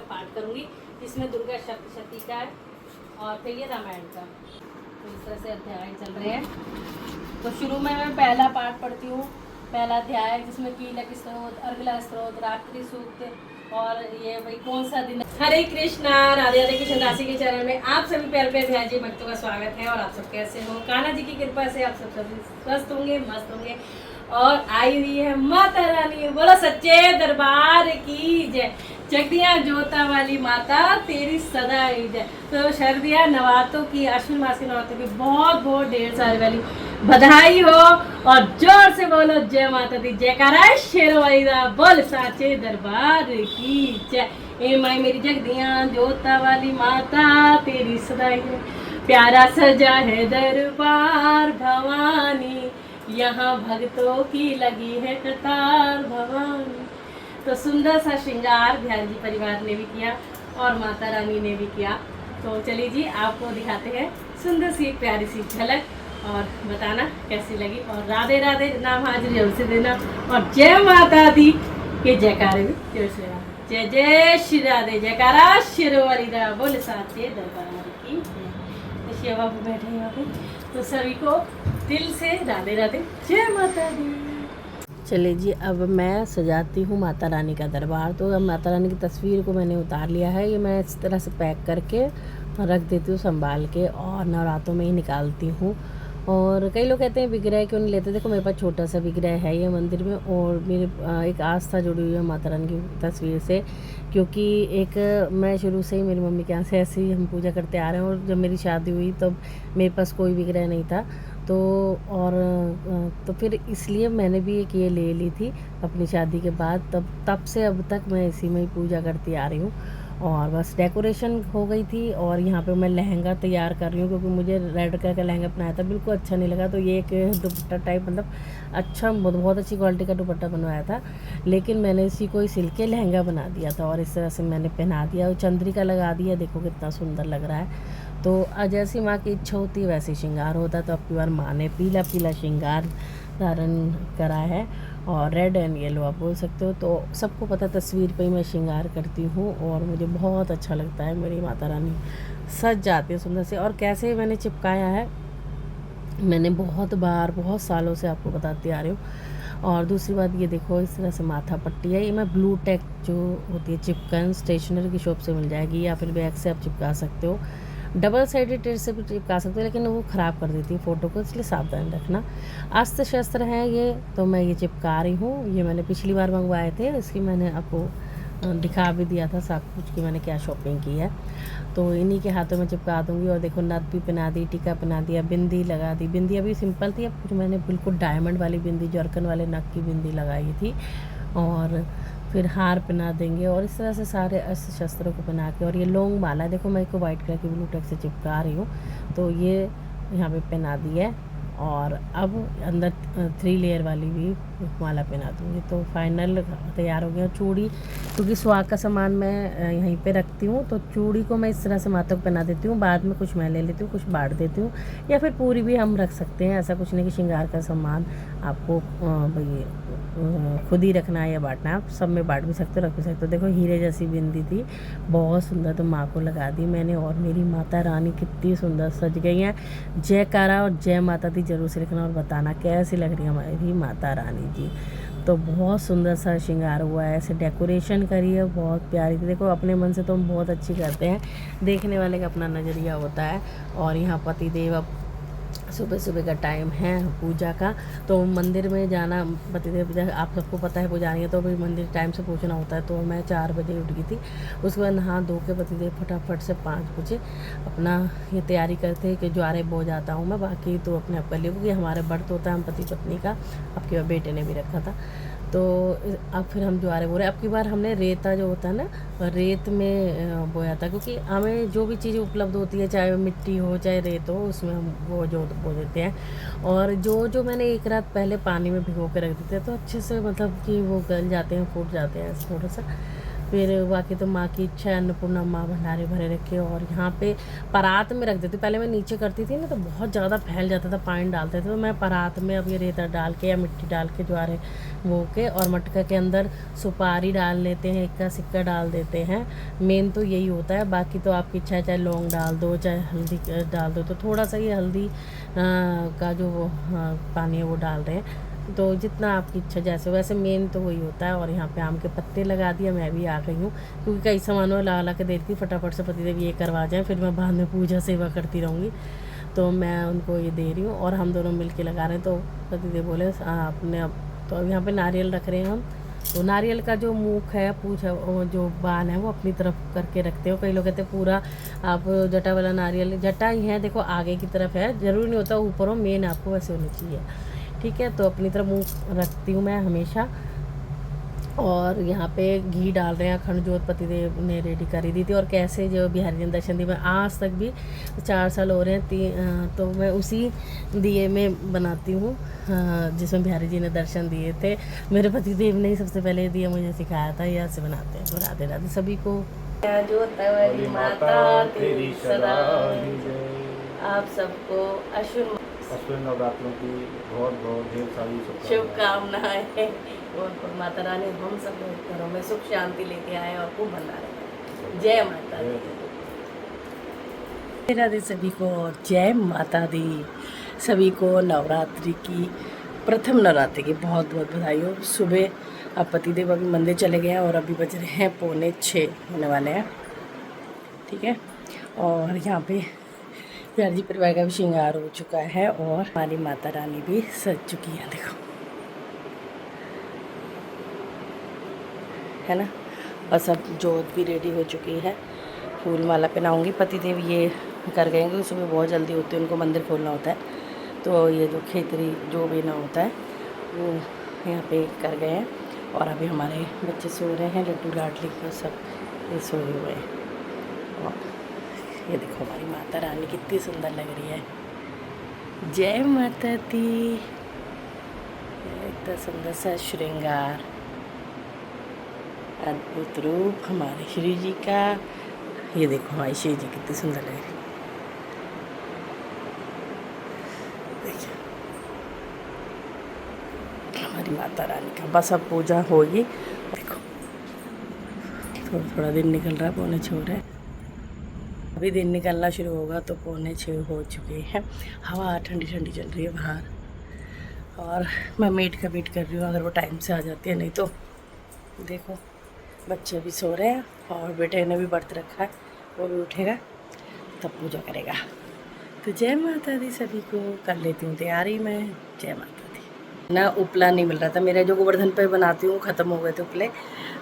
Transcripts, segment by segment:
मैं पाठ करूँगी, जिसमें दुर्गा सप्तशती का है और फिर ये रामायण का। तो इस तरह से अध्याय चल रहे हैं। तो शुरू में मैं पहला पाठ पढ़ती हूँ, पहला अध्याय जिसमें कीलक स्त्रोत, अर्गला स्त्रोत, रात्रि सूक्त और ये भाई कौन सा दिन है। हरे कृष्णा, राधे राधे। कृष्ण दासी के चरण में आप सभी प्यारे प्यारे भैया जी भक्तों का स्वागत है। और आप सब कैसे हो? कान्हा जी की कृपा से आप सब सभी स्वस्थ होंगे, मस्त होंगे। और आई हुई है माता रानी, बोलो सच्चे दरबार की जय। जगदिया जोता वाली माता तेरी सदा ही जय। तो शरदिया नवातों की, अश्विन मास के नवातों की बहुत बहुत ढेर सारी वाली बधाई हो। और जोर से बोलो जय माता दी, जयकारा शेरों वाली दा, बोल साचे दरबार की जय। ए माई मेरी जगदिया जोता वाली माता तेरी सदा ही जय। प्यारा सजा है दरबार भवानी, यहाँ भक्तों की लगी है कतार भवानी। तो सुंदर सा श्रृंगार ध्यान जी परिवार ने भी किया और माता रानी ने भी किया। तो चलिए जी आपको दिखाते हैं सुंदर सी एक प्यारी सी झलक और बताना कैसी लगी। और राधे राधे नाम हाजिर जरूर से देना। और जय माता दी के जयकारे भी जय श्री राम। जय जय श्री राधे, जयकारा शिरोवरिदा, बोल साचे दरबार की जय। शिव बाबू बैठे यहाँ पे, तो सभी को दिल से राधे राधे, जय माता दी। चलिए जी अब मैं सजाती हूँ माता रानी का दरबार। तो अब माता रानी की तस्वीर को मैंने उतार लिया है, ये मैं इस तरह से पैक करके रख देती हूँ संभाल के, और नवरात्रों में ही निकालती हूँ। और कई लोग कहते हैं विग्रह क्यों नहीं लेते। देखो मेरे पास छोटा सा विग्रह है ये मंदिर में, और मेरे एक आस्था जुड़ी हुई है माता रानी की तस्वीर से, क्योंकि एक मैं शुरू से ही मेरी मम्मी के यहाँ से ऐसे ही हम पूजा करते आ रहे हैं। और जब मेरी शादी हुई तब मेरे पास कोई विग्रह नहीं था, तो और तो फिर इसलिए मैंने भी एक ये ले ली थी अपनी शादी के बाद। तब से अब तक मैं इसी में ही पूजा करती आ रही हूँ। और बस डेकोरेशन हो गई थी, और यहाँ पे मैं लहंगा तैयार कर रही हूँ, क्योंकि मुझे रेड कलर का लहंगा बनाया था, बिल्कुल अच्छा नहीं लगा। तो ये एक दुपट्टा टाइप, मतलब अच्छा बहुत अच्छी क्वालिटी का दुपट्टा बनवाया था, लेकिन मैंने इसी को ही सिल के लहंगा बना दिया था। और इस तरह से मैंने पहना दिया और चंद्रिका लगा दिया, देखो कितना सुंदर लग रहा है। तो जैसी माँ की इच्छा होती है वैसे श्रृंगार होता है। तो अब की बार माँ ने पीला पीला श्रृंगार धारण करा है, और रेड एंड येलो आप बोल सकते हो। तो सबको पता तस्वीर पे ही मैं श्रृंगार करती हूँ, और मुझे बहुत अच्छा लगता है। मेरी माता रानी सज जाती है सुंदर से। और कैसे मैंने चिपकाया है, मैंने बहुत बार बहुत सालों से आपको बताती आ रही हूँ। और दूसरी बात ये देखो, इस तरह से माथा पट्टी है, ये मैं ब्लू टेक जो होती है चिपकन स्टेशनरी की शॉप से मिल जाएगी, या फिर बैग से आप चिपका सकते हो। डबल साइडेड टेप से भी चिपका सकते हो, लेकिन वो ख़राब कर देती है फ़ोटो को, इसलिए सावधान रखना। अस्त्र शस्त्र हैं ये, तो मैं ये चिपका रही हूँ। ये मैंने पिछली बार मंगवाए थे, इसकी मैंने आपको दिखा भी दिया था सब कुछ कि मैंने क्या शॉपिंग की है। तो इन्हीं के हाथों में चिपका दूँगी। और देखो नथ भी पहना दी, टीका पहना दिया, बिंदी लगा दी। बिंदी अभी सिंपल थी, अब कुछ मैंने बिल्कुल डायमंड वाली बिंदी, जर्कन वाले नग की बिंदी लगाई थी। और फिर हार पहना देंगे, और इस तरह से सारे अस्त्र शस्त्रों को पहना के। और ये लॉन्ग माला देखो, मैं इसको वाइट कलर की ब्लू टेक से चिपका रही हूँ, तो ये यहाँ पे पहना दी है। और अब अंदर 3 लेयर वाली भी माला पहना दूँगी। तो फाइनल तैयार हो गया। चूड़ी, क्योंकि सुहाग का सामान मैं यहीं पे रखती हूँ, तो चूड़ी को मैं इस तरह से माथा को पहना देती हूँ। बाद में कुछ मैं ले लेती हूँ, कुछ बांट देती हूँ, या फिर पूरी भी हम रख सकते हैं। ऐसा कुछ नहीं कि श्रृंगार का सामान आपको भाई खुद ही रखना है या बांटना है, आप सब में बांट भी सकते हो, रख भी सकते हो। देखो हीरे जैसी बिंदी थी, बहुत सुंदर, तो माँ को लगा दी मैंने। और मेरी माता रानी कितनी सुंदर सज गई हैं। जयकारा और जय माता दी जरूर से लिखना और बताना कैसी लग रही है हमारी माता रानी जी। तो बहुत सुंदर सा श्रृंगार हुआ है, ऐसे डेकोरेशन करी है, बहुत प्यारी थी। देखो अपने मन से तो हम बहुत अच्छी करते हैं, देखने वाले का अपना नज़रिया होता है। और यहाँ पति देव, अब सुबह सुबह का टाइम है पूजा का, तो मंदिर में जाना, पतिदेव आप सबको पता है पुजारी है, तो भाई मंदिर टाइम से पहुंचना होता है। तो मैं 4 बजे उठ गई थी। उसके बाद नहा धो के पतिदेव फटाफट से 5 बजे अपना ये तैयारी करते हैं कि ज्वारे बो जाता हूँ मैं, बाकी तो अपने आप कर लिया, क्योंकि हमारे व्रत होता है हम पति पत्नी का, अब की बेटे ने भी रखा था। तो अब फिर हम ज्वारे बो रहे। अब की बार हमने रेता जो होता है ना, रेत में बोया था, क्योंकि हमें जो भी चीज़ उपलब्ध होती है, चाहे मिट्टी हो चाहे रेत हो, उसमें हम वो जो बो देते हैं। और जो मैंने एक रात पहले पानी में भिगो के रख देते हैं, तो अच्छे से मतलब कि वो गल जाते हैं, फूट जाते हैं थोड़ा सा। फिर बाकी तो माँ की इच्छा है, अन्नपूर्णा माँ भंडारे भरे रखे। और यहाँ पे परात में रख देती हूँ। पहले मैं नीचे करती थी ना तो बहुत ज़्यादा फैल जाता था, पानी डालते थे, तो मैं परात में अब ये रेता डाल के या मिट्टी डाल के ज्वारे वो के, और मटका के अंदर सुपारी डाल लेते हैं, इक्का सिक्का डाल देते हैं। मेन तो यही होता है। बाकी तो आपकी इच्छा है, चाहे लौंग डाल दो, चाहे हल्दी डाल दो। तो थोड़ा सा ये हल्दी का जो वो पानी है वो डाल रहे हैं, तो जितना आपकी इच्छा जैसे, वैसे मेन तो वही होता है। और यहाँ पे आम के पत्ते लगा दिया। मैं भी आ गई हूँ क्योंकि कई सामानों ला ला के देखती फटाफट से पतिदेव ये करवा जाए, फिर मैं बाद में पूजा सेवा करती रहूँगी। तो मैं उनको ये दे रही हूँ और हम दोनों मिल के लगा रहे हैं। तो पतिदेव बोले आपने अब, तो अब यहाँ पे नारियल रख रहे हैं हम। तो नारियल का जो मुख है, पूछ है, वो जो बाल है वो अपनी तरफ करके रखते हो। कई लोग कहते हैं पूरा आप जटा वाला नारियल, जटा ही है देखो आगे की तरफ है, ज़रूरी नहीं होता ऊपर हो, मेन आपको वैसे होनी चाहिए। ठीक है, तो अपनी तरफ मुँह रखती हूँ मैं हमेशा। और यहाँ पे घी डाल रहे हैं, अखंड ज्योत पतिदेव ने रेडी करी दी थी। और कैसे जो बिहारी जी ने दर्शन दिए, मैं आज तक भी 4 साल हो रहे हैं, तो मैं उसी दिए में बनाती हूँ जिसमें बिहारी जी ने दर्शन दिए थे। मेरे पतिदेव ने ही सबसे पहले दिया मुझे सिखाया था, यहाँ से बनाते हैं। तो राधे राधे सभी को। जो तवरी माता तेरी सदा, आप सबको अश्विन नवरात्रों की बहुत बहुत ढेर सारी शुभकामनाएं। और माता रानी हम सब घरों में सुख शांति लेके आए और खूब भंडारे। जय माता दी। राधे सभी को, जय माता दी। सभी को नवरात्रि की, प्रथम नवरात्रि की बहुत बहुत बधाई हो। सुबह अब पतिदेव अभी मंदिर चले गए हैं और अभी बज रहे हैं 5:45 होने वाले हैं। ठीक है, और यहाँ पे प्यार जी परिवार का भी श्रृंगार हो चुका है और हमारी माता रानी भी सज चुकी है, देखो, है ना। और सब जोत भी रेडी हो चुकी है। फूल माला पहनाऊँगी। पतिदेव ये कर गए क्योंकि सुबह बहुत जल्दी होती है, उनको मंदिर खोलना होता है। तो ये जो खेतरी जो भी ना होता है वो यहाँ पे कर गए हैं। और अभी हमारे बच्चे सो रहे हैं, लड्डू लाडली को सब ये सोए हुए हैं। और ये देखो हमारी माता रानी कितनी सुंदर लग रही है। जय माता दी। इतना सुंदर सा श्रृंगार, अद्भुत रूप हमारे श्री जी का। ये देखो हमारी श्री जी कितनी सुंदर लग रही है। देखिए हमारी माता रानी का। बस अब पूजा होगी। देखो थोड़ा थोड़ा दिन निकल रहा है, 5:45 हो रहा है। अभी दिन निकलना शुरू होगा तो 5:45 हो चुके हैं। हवा ठंडी ठंडी चल रही है बाहर और मैं मेड का वेट कर रही हूँ, अगर वो टाइम से आ जाती है। नहीं तो देखो बच्चे भी सो रहे हैं और बेटे ने भी व्रत रखा है, वो भी उठेगा तब पूजा करेगा। तो जय माता दी सभी को। कर लेती हूँ तैयारी मैं। जय माता दी। ना उपला नहीं मिल रहा था, मेरे जो गोवर्धन पे बनाती हूँ ख़त्म हो गए थे उपले,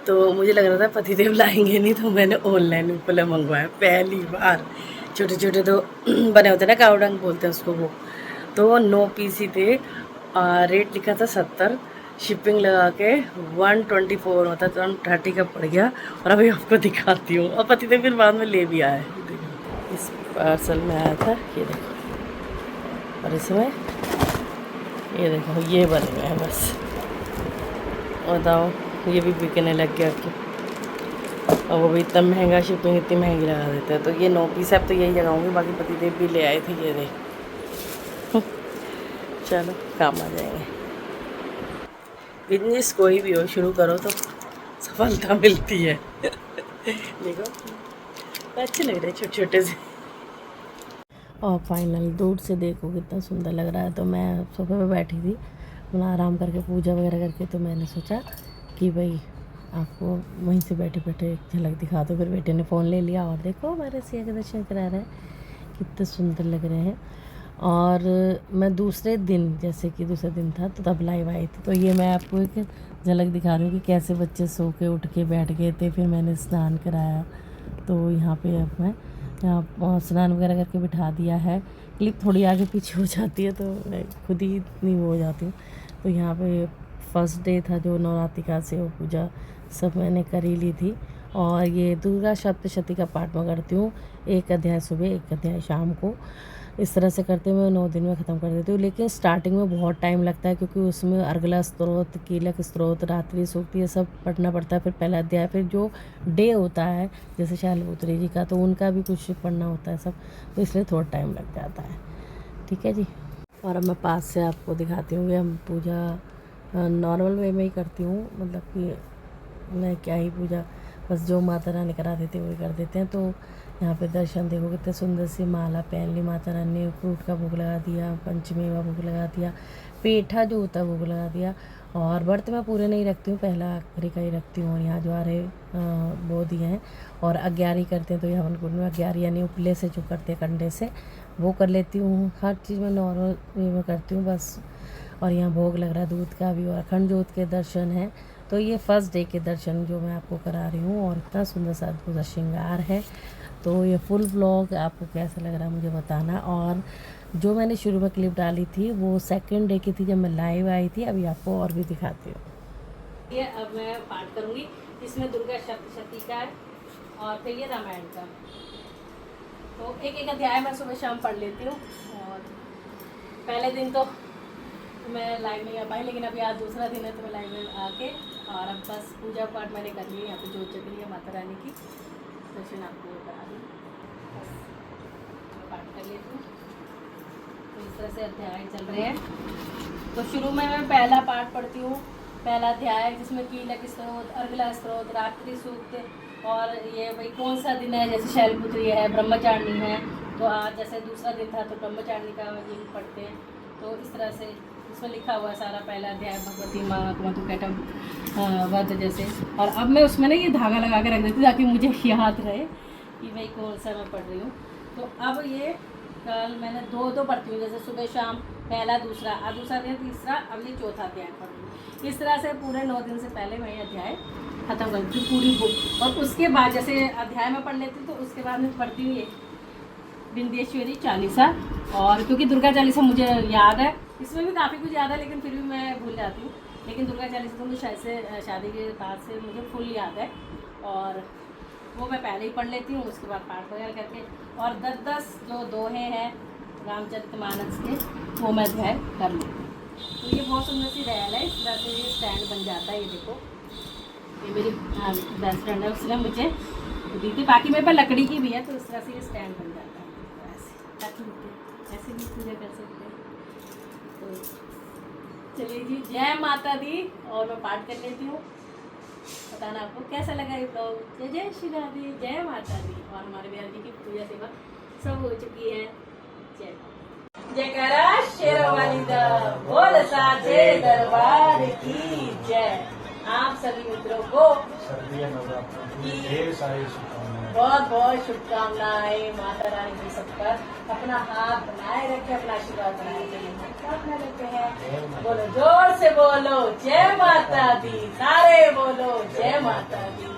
तो मुझे लग रहा था पतिदेव लाएंगे नहीं, तो मैंने ऑनलाइन उपला मंगवाया पहली बार। छोटे छोटे तो बने होते ना, कावडंग बोलते हैं उसको, वो तो 9 पीस ही थे। रेट लिखा था 70, शिपिंग लगा के 124 होता, तो 130 का पड़ गया। और अभी आपको दिखाती हूँ। और पतिदेव फिर बाद में ले भी आए। इस पार्सल में आया था, ये देखो। और इसमें ये देखो ये बने हुए हैं बस। बताओ ये भी बिकने लग गया कि, और वो भी इतना महंगा, शिपिंग इतनी महंगी लगा देते हैं। तो ये 9 पीस अब तो यही लगाऊंगी। बाकी पतिदेव भी ले आए थे, ये देख। चलो काम आ जाएंगे। बिजनेस कोई भी हो शुरू करो तो सफलता मिलती है। देखो अच्छे लग रहे हैं छोटे छोटे से। और फाइनल दूर से देखो कितना सुंदर लग रहा है। तो मैं सोफे पे बैठी थी, अपना आराम करके पूजा वगैरह करके, तो मैंने सोचा कि भाई आपको वहीं से बैठे बैठे एक झलक दिखा दो। फिर बेटे ने फ़ोन ले लिया और देखो हमारे सिया के दर्शन करा रहे हैं, कितने सुंदर लग रहे हैं। और मैं दूसरे दिन, जैसे कि दूसरा दिन था तो तब लाइव आई थी। तो ये मैं आपको एक झलक दिखा रही हूँ कि कैसे बच्चे सो के उठ के बैठ गए थे। फिर मैंने स्नान कराया, तो यहाँ पे अब मैं यहाँ स्नान वगैरह करके बिठा दिया है। क्लिप थोड़ी आगे पीछे हो जाती है तो मैं खुद ही इतनी वो हो जाती हूँ। तो यहाँ पे फर्स्ट डे था जो नवरात्रिका से, वो पूजा सब मैंने कर ही ली थी। और ये दुर्गा सप्तशती का पाठ मैं करती हूँ, 1 अध्याय सुबह 1 अध्याय शाम को। इस तरह से करते हुए 9 दिन में ख़त्म कर देती हूँ। लेकिन स्टार्टिंग में बहुत टाइम लगता है क्योंकि उसमें अर्गला स्तोत्र, कीलक स्तोत्र, रात्रि सूक्त ये सब पढ़ना पड़ता है। फिर पहला अध्याय, फिर जो डे होता है जैसे शैलपुत्री जी का तो उनका भी कुछ पढ़ना होता है सब, तो इसलिए थोड़ा टाइम लग जाता है। ठीक है जी। और अब मैं पास से आपको दिखाती हूँ कि हम पूजा नॉर्मल वे में ही करती हूँ, मतलब कि मैं क्या ही पूजा, बस जो माता रानी करा देते वही कर देते हैं। तो यहाँ पे दर्शन देखो, कितने सुंदर सी माला पहन ली माता रानी ने, फ्रूट का भोग लगा दिया, पंचमेवा भोग लगा दिया, पेठा जो होता है भोग लगा दिया। और व्रत मैं पूरे नहीं रखती हूँ, पहला आखिरी का ही रखती हूँ। और यहाँ ज्वारे बो दिए हैं और अग्यारी करते हैं, तो यहाँ हवन कुंड में अग्यारी यानी उपले से जो करते हैं कंडे से, वो कर लेती हूँ। हर चीज़ मैं नॉर्मल वे में करती हूँ बस। और यहाँ भोग लग रहा है दूध का भी, और अखंड ज्योत के दर्शन हैं। तो ये फर्स्ट डे के दर्शन जो मैं आपको करा रही हूँ, और इतना सुंदर सा अद्भुत श्रृंगार है। तो ये फुल व्लॉग आपको कैसा लग रहा है मुझे बताना। और जो मैंने शुरू में क्लिप डाली थी वो सेकंड डे की थी जब मैं लाइव आई थी। अभी आपको और भी दिखाती हूँ। ये अब मैं पाठ करूँगी, इसमें दुर्गा सप्तशती का है और फिर ये रामायण का। तो एक एक अध्याय मैं सुबह शाम पढ़ लेती हूँ। और पहले दिन तो मैं लाइव नहीं आ पाई, लेकिन अभी आज दूसरा दिन है तो मैं लाइव में आके, और अब बस पूजा पाठ मैंने कर ली है। यहाँ पे जोत जग रही है माता रानी की, दर्शन आपको करा दी, बस पाठ कर लेती हूँ। तो इस तरह से अध्याय चल रहे हैं। तो शुरू में मैं पहला पाठ पढ़ती हूँ, पहला अध्याय जिसमें कीलक स्त्रोत, अर्गला स्त्रोत, रात्रि सूक्त, और ये भाई कौन सा दिन है, जैसे शैलपुत्री है, ब्रह्मचारिणी है। तो आज जैसे दूसरा दिन था तो ब्रह्मचारिणी का ये पढ़ते हैं। तो इस तरह से इसमें लिखा हुआ है सारा पहला अध्याय, भगवती माँ कुमतुकैटम वध जैसे। और अब मैं उसमें ना ये धागा लगा के रख देती ताकि मुझे याद रहे कि भाई कौन सा मैं पढ़ रही हूँ। तो अब ये कल मैंने दो पढ़ती हूँ, जैसे सुबह शाम पहला, दूसरा, दूसरा दिन तीसरा, अब ये चौथा अध्याय पढ़ रही हूँ। इस तरह से पूरे 9 दिन से पहले मैं ये अध्याय ख़त्म करती हूँ पूरी बुक। और उसके बाद जैसे अध्याय में पढ़ लेती हूँ तो उसके बाद मैं पढ़ती हूँ ये बिंदेश्वरी चालीसा। और क्योंकि दुर्गा चालीसा मुझे याद है, इसमें भी काफ़ी कुछ याद है लेकिन फिर भी मैं भूल जाती हूँ। लेकिन दुर्गा चालीसा तो मुझे शायद से शादी के बाद से मुझे फुल याद है, और वो मैं पहले ही पढ़ लेती हूँ, उसके बाद पाठ वगैरह करके। और 10-10 जो दोहे हैं रामचरितमानस के वो मैं अध्याय कर लेती हूँ। तो ये बहुत सुंदर सी रैल है, इस तरह से ये स्टैंड बन जाता है। ये देखो, ये मेरी बेस्ट फ्रेंड है, उसने मुझे दी थी। बाकी मेरे पास लकड़ी की भी है, तो इस तरह से ये स्टैंड बन जाता है ऐसे, ताकि ऐसे भी पूजा कर सकते हैं। तो चलिए जी, जय माता दी। और मैं पाठ कर लेती हूँ, बताना आपको कैसा लगा ये ब्लॉग। जय जय श्री राधे, जय माता दी। और हमारे बिहार जी की पूजा सेवा सब हो चुकी है। जय जयकारा शेरवाली दा, बोल साचे दरबार की जय। आप सभी मित्रों को बहुत बहुत शुभकामनाएं। माता रानी जी सब पर अपना हाथ बनाए रखे, अपना आशीर्वाद बनाए रखे हैं। बोलो जोर से, बोलो जय माता दी, सारे बोलो जय माता दी।